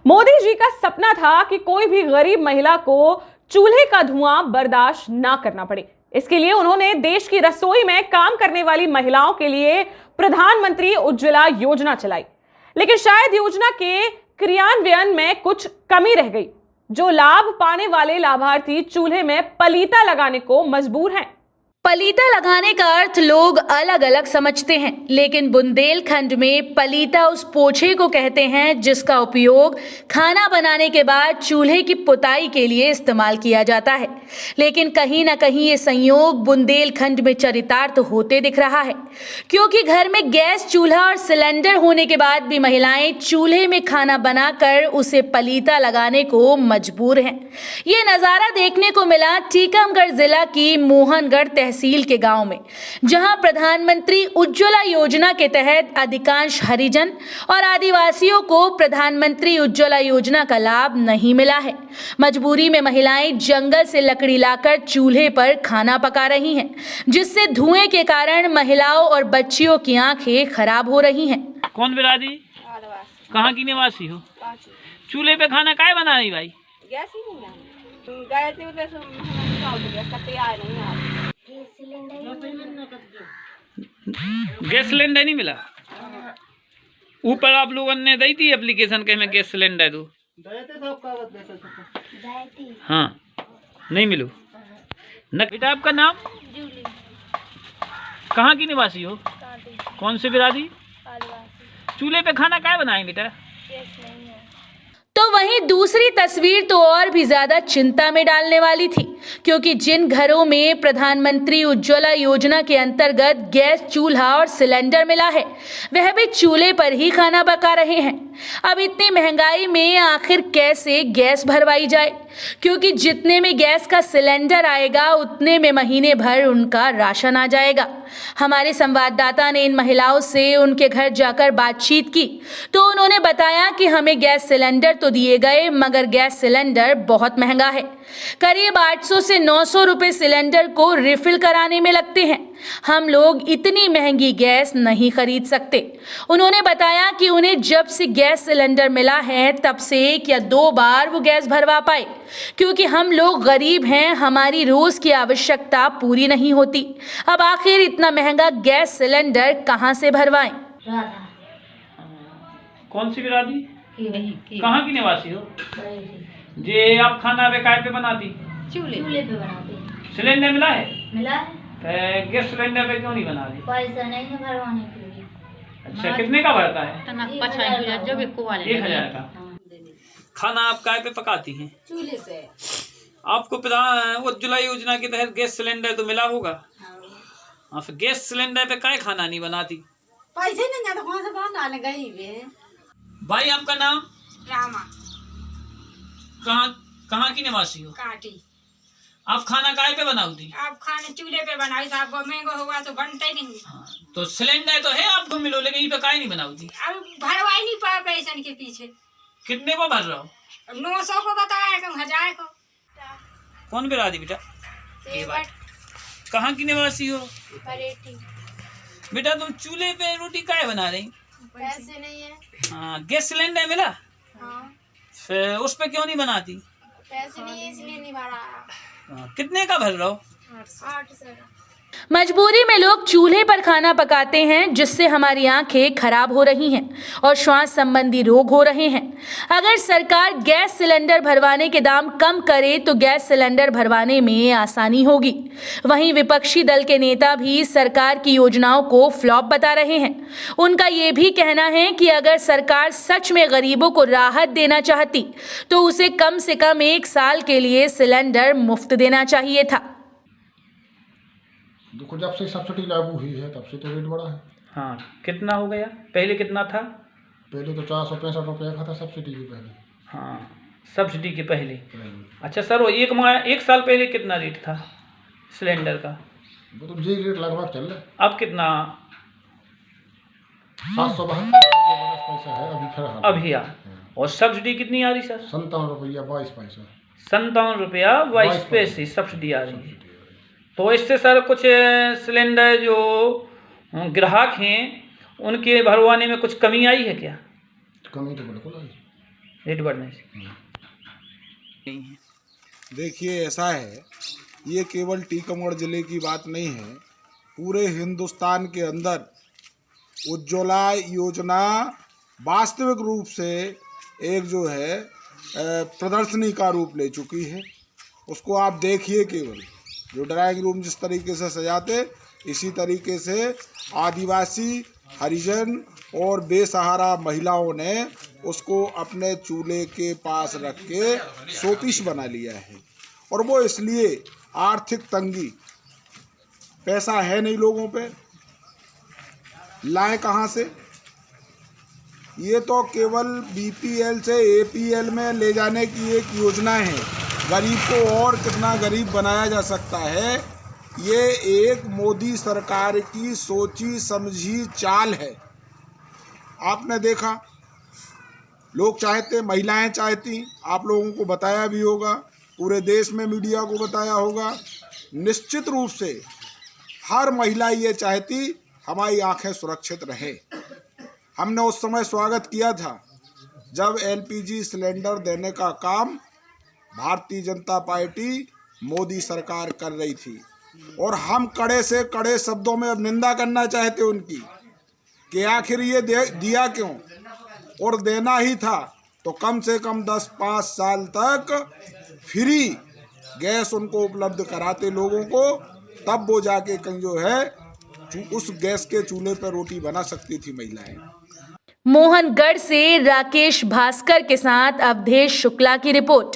मोदी जी का सपना था कि कोई भी गरीब महिला को चूल्हे का धुआं बर्दाश्त ना करना पड़े। इसके लिए उन्होंने देश की रसोई में काम करने वाली महिलाओं के लिए प्रधानमंत्री उज्ज्वला योजना चलाई। लेकिन शायद योजना के क्रियान्वयन में कुछ कमी रह गई। जो लाभ पाने वाले लाभार्थी चूल्हे में पलीता लगाने को मजबूर हैं। पलीता लगाने का अर्थ लोग अलग अलग समझते हैं, लेकिन बुंदेलखंड में पलीता उस पोछे को कहते हैं जिसका उपयोग खाना बनाने के बाद चूल्हे की पुताई के लिए इस्तेमाल किया जाता है। लेकिन कहीं ना कहीं ये संयोग बुंदेलखंड में चरितार्थ होते दिख रहा है, क्योंकि घर में गैस चूल्हा और सिलेंडर होने के बाद भी महिलाएं चूल्हे में खाना बनाकर उसे पलीता लगाने को मजबूर हैं। ये नज़ारा देखने को मिला टीकमगढ़ जिला की मोहनगढ़ तहसील के गांव में, जहां प्रधानमंत्री उज्ज्वला योजना के तहत अधिकांश हरिजन और आदिवासियों को प्रधानमंत्री उज्ज्वला योजना का लाभ नहीं मिला है। मजबूरी में महिलाएं जंगल से लकड़ी लाकर चूल्हे पर खाना पका रही हैं, जिससे धुएं के कारण महिलाओं और बच्चियों की आंखें खराब हो रही हैं। कौन बिरादी? कहाँ की निवासी हो? चूल्हे पे खाना काय बना रही भाई? गैस ही नहीं गए थे उधर से गैस का तैयार नहीं आ गैस सिलेंडर नहीं मिला। ऊपर आप लोगों ने दी थी एप्लीकेशन के में गैस सिलेंडर दो। हाँ, नहीं मिलो न। बेटा आपका नाम? कहाँ की निवासी हो? कौन से बिरादी? चूल्हे पे खाना काय बनाएं बेटा? तो वहीं दूसरी तस्वीर तो और भी ज्यादा चिंता में डालने वाली थी, क्योंकि जिन घरों में प्रधानमंत्री उज्ज्वला योजना के अंतर्गत गैस चूल्हा और सिलेंडर मिला है, वह भी चूल्हे पर ही खाना पका रहे हैं। अब इतनी महंगाई में आखिर कैसे गैस भरवाई जाए, क्योंकि जितने में गैस का सिलेंडर आएगा उतने में महीने भर उनका राशन आ जाएगा। हमारे संवाददाता ने इन महिलाओं से उनके घर जाकर बातचीत की तो उन्होंने बताया कि हमें गैस सिलेंडर तो दिए गए, मगर गैस सिलेंडर बहुत महंगा है। करीब 800 से 900 रुपए सिलेंडर को रिफिल कराने में लगते हैं। हम लोग इतनी महंगी गैस नहीं खरीद सकते। उन्होंने बताया कि उन्हें जब से गैस सिलेंडर मिला है तब से 1 या 2 बार वो गैस भरवा पाए, क्योंकि हम लोग गरीब हैं, हमारी रोज की आवश्यकता पूरी नहीं होती। अब आखिर इतना महंगा गैस सिलेंडर कहां से भरवाएं? कौन सी बिरादी? कहाँ की निवासी हो? जे आप खाना काय पे बनाती? चूल्हे पे बनाते। सिलेंडर मिला है? मिला है। गैस सिलेंडर पे क्यों नहीं बना रही? पैसा नहीं है भरवाने के लिए। अच्छा, कितने का भरता है? 1000 का। खाना आप काय पे पकाती हैं? चूल्हे पे। आपको उज्ज्वला योजना के तहत गैस सिलेंडर तो मिला होगा। हाँ, फिर गैस सिलेंडर पे काय खाना नहीं बनाती? पैसे नहीं जाते, कौन से बनाने गई वे? भाई आपका नाम? रामा। कहाँ की निवासी हो? काटी। आप खाना काय पे बनाती? आप खाने चूल्हे पे बनाई, साहब महंगा हुआ तो बनता ही नहीं। हाँ, तो सिलेंडर तो है आपको मिलो, लेकिन ये पे काय नहीं बनाती? अब भरवाई नहीं पाया पैसे के पीछे। कितने को भर रहा हो? 900 को बताया, 1000 को। कौन बिरादी बेटा? कहाँ की निवासी हो? बेटा तुम चूल्हे पे रोटी काय बना रही? पैसे नहीं है। हाँ, गैस सिलेंडर मिला? हाँ। फिर उस पे क्यों नहीं बनाती? पैसे नहीं है इसलिए नहीं भरा। हाँ, कितने का भर रहा हो? 800 का। मजबूरी में लोग चूल्हे पर खाना पकाते हैं, जिससे हमारी आंखें खराब हो रही हैं और श्वास संबंधी रोग हो रहे हैं। अगर सरकार गैस सिलेंडर भरवाने के दाम कम करे तो गैस सिलेंडर भरवाने में आसानी होगी। वहीं विपक्षी दल के नेता भी सरकार की योजनाओं को फ्लॉप बता रहे हैं। उनका ये भी कहना है कि अगर सरकार सच में गरीबों को राहत देना चाहती तो उसे कम से कम 1 साल के लिए सिलेंडर मुफ्त देना चाहिए था। देखो, जब से सब्सिडी लागू हुई है तब से तो रेट बढ़ा है। हाँ, कितना हो गया? पहले कितना था? पहले तो 465 रुपये का था सब्सिडी के पहले। हाँ, सब्सिडी के पहले। अच्छा सर, वो एक साल पहले कितना रेट था सिलेंडर का? वो तो यही रेट लगभग चल रहा है। अब कितना? 772 पैसा है अभी फिलहाल। अभी और सब्सिडी कितनी आ रही सर? 57 रुपया 22 पैसा। 57 रुपया 22 पैसे सब्सिडी आ रही है। तो इससे सर कुछ सिलेंडर जो ग्राहक हैं उनके भरवाने में कुछ कमी आई है क्या? कमी तो बिल्कुल आई। रेट बढ़ने से नहीं है। देखिए ऐसा है, ये केवल टीकमगढ़ जिले की बात नहीं है, पूरे हिंदुस्तान के अंदर उज्ज्वला योजना वास्तविक रूप से एक जो है प्रदर्शनी का रूप ले चुकी है। उसको आप देखिए, केवल जो ड्राइंग रूम जिस तरीके से सजाते, इसी तरीके से आदिवासी, हरिजन और बेसहारा महिलाओं ने उसको अपने चूल्हे के पास रख के शोपीस बना लिया है। और वो इसलिए आर्थिक तंगी, पैसा है नहीं लोगों पे, लाए कहाँ से? ये तो केवल बीपीएल से एपीएल में ले जाने की एक योजना है। गरीब को और कितना गरीब बनाया जा सकता है, ये एक मोदी सरकार की सोची समझी चाल है। आपने देखा, लोग चाहते, महिलाएं चाहती, आप लोगों को बताया भी होगा, पूरे देश में मीडिया को बताया होगा। निश्चित रूप से हर महिला ये चाहती हमारी आंखें सुरक्षित रहे। हमने उस समय स्वागत किया था जब एलपीजी सिलेंडर देने का काम भारतीय जनता पार्टी मोदी सरकार कर रही थी, और हम कड़े से कड़े शब्दों में अब निंदा करना चाहते उनकी कि आखिर ये दिया क्यों, और देना ही था तो कम से कम 10-5 साल तक फ्री गैस उनको उपलब्ध कराते लोगों को, तब वो जाके कहीं जो है उस गैस के चूल्हे पर रोटी बना सकती थी महिलाएं। मोहनगढ़ से राकेश भास्कर के साथ अवधेश शुक्ला की रिपोर्ट।